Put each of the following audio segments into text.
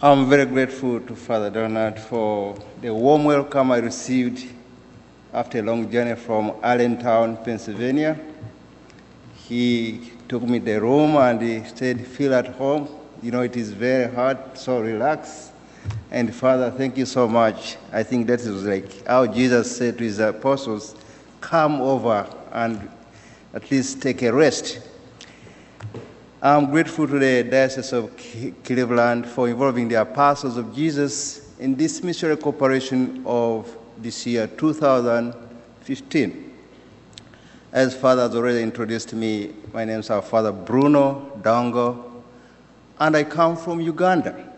I'm very grateful to Father Donald for the warm welcome I received after a long journey from Allentown, Pennsylvania. He took me to the room and he said, feel at home. You know, it is very hard, so relax. And Father, thank you so much. I think that is like how Jesus said to his apostles, come over and at least take a rest. I'm grateful to the Diocese of Cleveland for involving the apostles of Jesus in this missionary cooperation of this year, 2015. As Father has already introduced me, my name is our Father Bruno Dongo, and I come from Uganda.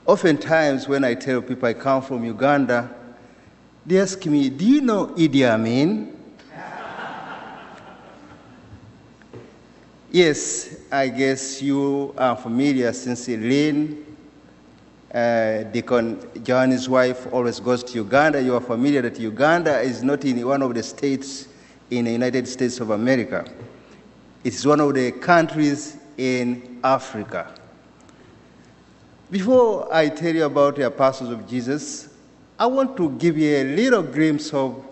Oftentimes when I tell people I come from Uganda, they ask me, do you know Idi Amin? Yes, I guess you are familiar since Elaine, Deacon John's wife, always goes to Uganda. You are familiar that Uganda is not in one of the states in the United States of America. It's one of the countries in Africa. Before I tell you about the apostles of Jesus, I want to give you a little glimpse of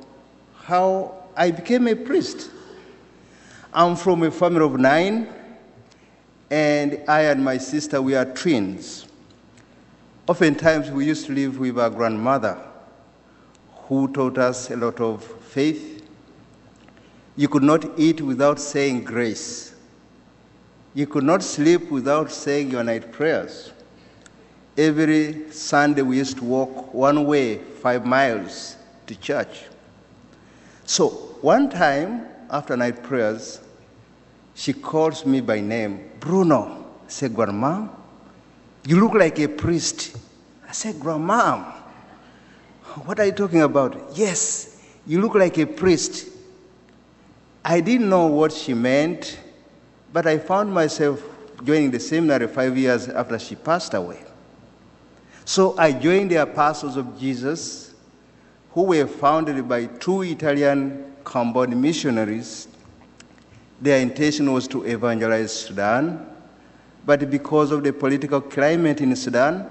how I became a priest. I'm from a family of 9, and I and my sister, we are twins. Oftentimes, we used to live with our grandmother, who taught us a lot of faith. You could not eat without saying grace. You could not sleep without saying your night prayers. Every Sunday, we used to walk one way, 5 miles to church. So one time, after night prayers, she calls me by name, Bruno. I said, Grandma, you look like a priest. I said, Grandma, what are you talking about? Yes, you look like a priest. I didn't know what she meant, but I found myself joining the seminary 5 years after she passed away. So I joined the Apostles of Jesus, who were founded by 2 Italian Cambodian missionaries. Their intention was to evangelize Sudan, but because of the political climate in Sudan,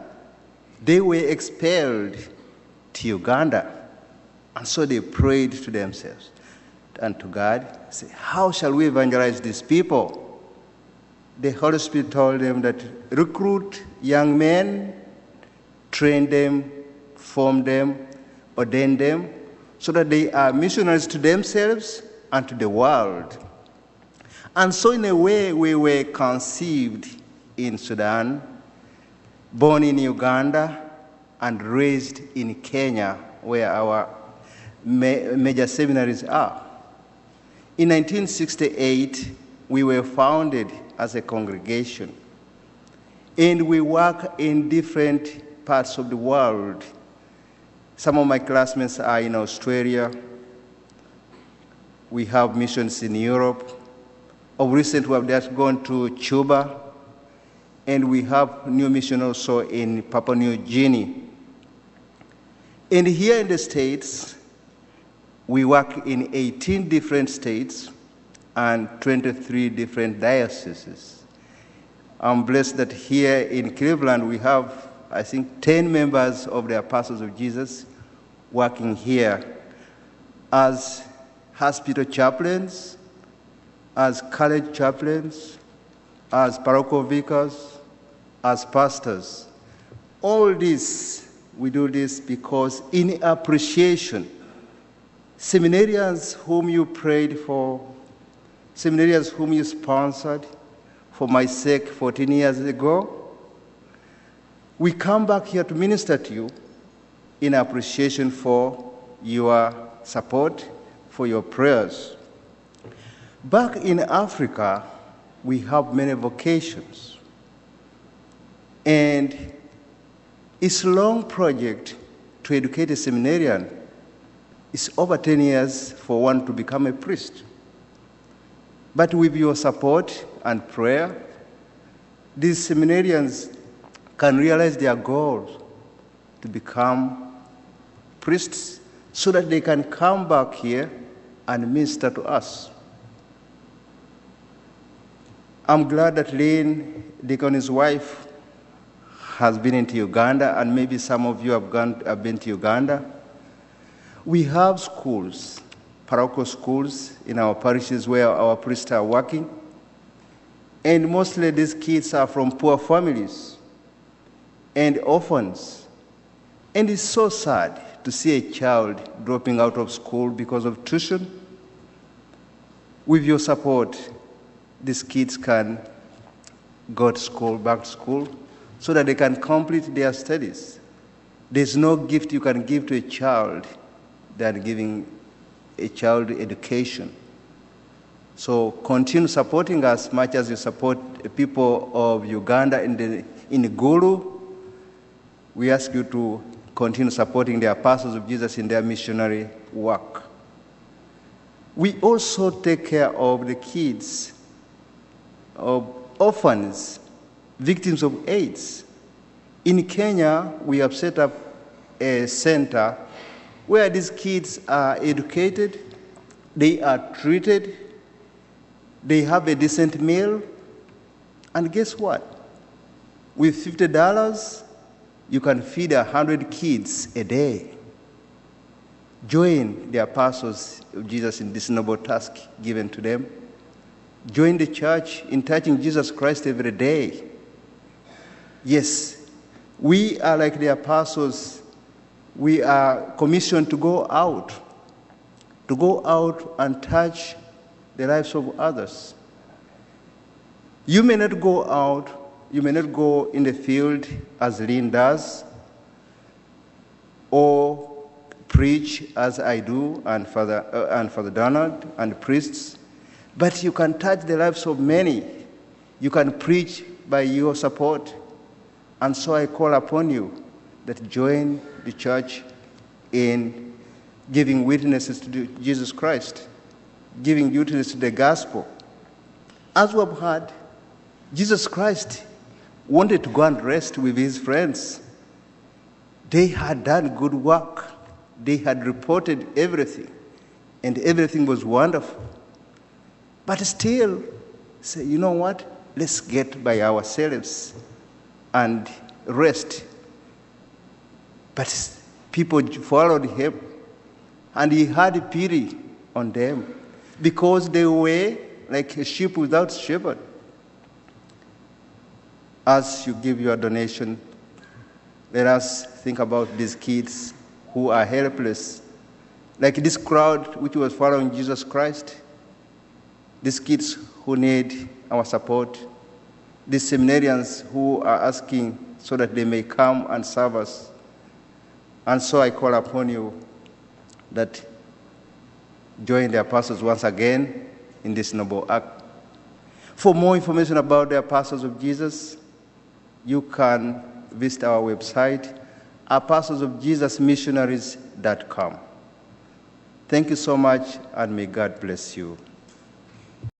they were expelled to Uganda. And so they prayed to themselves and to God, say, how shall we evangelize these people? The Holy Spirit told them that recruit young men, train them, form them, ordain them, so that they are missionaries to themselves and to the world. And so in a way, we were conceived in Sudan, born in Uganda, and raised in Kenya, where our major seminaries are. In 1968, we were founded as a congregation, and we work in different parts of the world. Some of my classmates are in Australia. We have missions in Europe. Of recent, we have just gone to Cuba, and we have new mission also in Papua New Guinea. And here in the States, we work in 18 different states and 23 different dioceses. I'm blessed that here in Cleveland, we have, I think, 10 members of the Apostles of Jesus working here as hospital chaplains, as college chaplains, as parochial vicars, as pastors. All this, we do this because in appreciation, seminarians whom you prayed for, seminarians whom you sponsored, for my sake 14 years ago, we come back here to minister to you in appreciation for your support, for your prayers. Back in Africa, we have many vocations. And it's a long project to educate a seminarian. It's over 10 years for one to become a priest. But with your support and prayer, these seminarians can realize their goals to become priests so that they can come back here and minister to us. I'm glad that Lynn, Deacon, his wife, has been into Uganda, and maybe some of you have been to Uganda. We have schools, parochial schools in our parishes where our priests are working. And mostly these kids are from poor families and orphans. And it's so sad to see a child dropping out of school because of tuition. With your support, these kids can go to school, back to school, so that they can complete their studies. There's no gift you can give to a child than giving a child education. So continue supporting us much as you support the people of Uganda in Gulu. We ask you to continue supporting the apostles of Jesus in their missionary work. We also take care of the kids, of orphans, victims of AIDS. In Kenya, we have set up a center where these kids are educated, they are treated, they have a decent meal, and guess what? With $50, you can feed 100 kids a day. Join the apostles of Jesus in this noble task given to them. Join the church in touching Jesus Christ every day. Yes, we are like the apostles. We are commissioned to go out and touch the lives of others. You may not go out, you may not go in the field as Lynn does, or preach as I do, and Father Donald, and priests, but you can touch the lives of many. You can preach by your support. And so I call upon you that join the church in giving witnesses to Jesus Christ, giving witness to the gospel. As we have heard, Jesus Christ wanted to go and rest with his friends. They had done good work. They had reported everything, and everything was wonderful. But still, say, you know what? Let's get by ourselves and rest. But people followed him, and he had pity on them because they were like a sheep without shepherd. As you give your donation, let us think about these kids who are helpless, like this crowd which was following Jesus Christ, these kids who need our support, these seminarians who are asking so that they may come and serve us. And so I call upon you that join the apostles once again in this noble act. For more information about the apostles of Jesus, you can visit our website, apostlesofjesusmissionaries.com. Thank you so much, and may God bless you.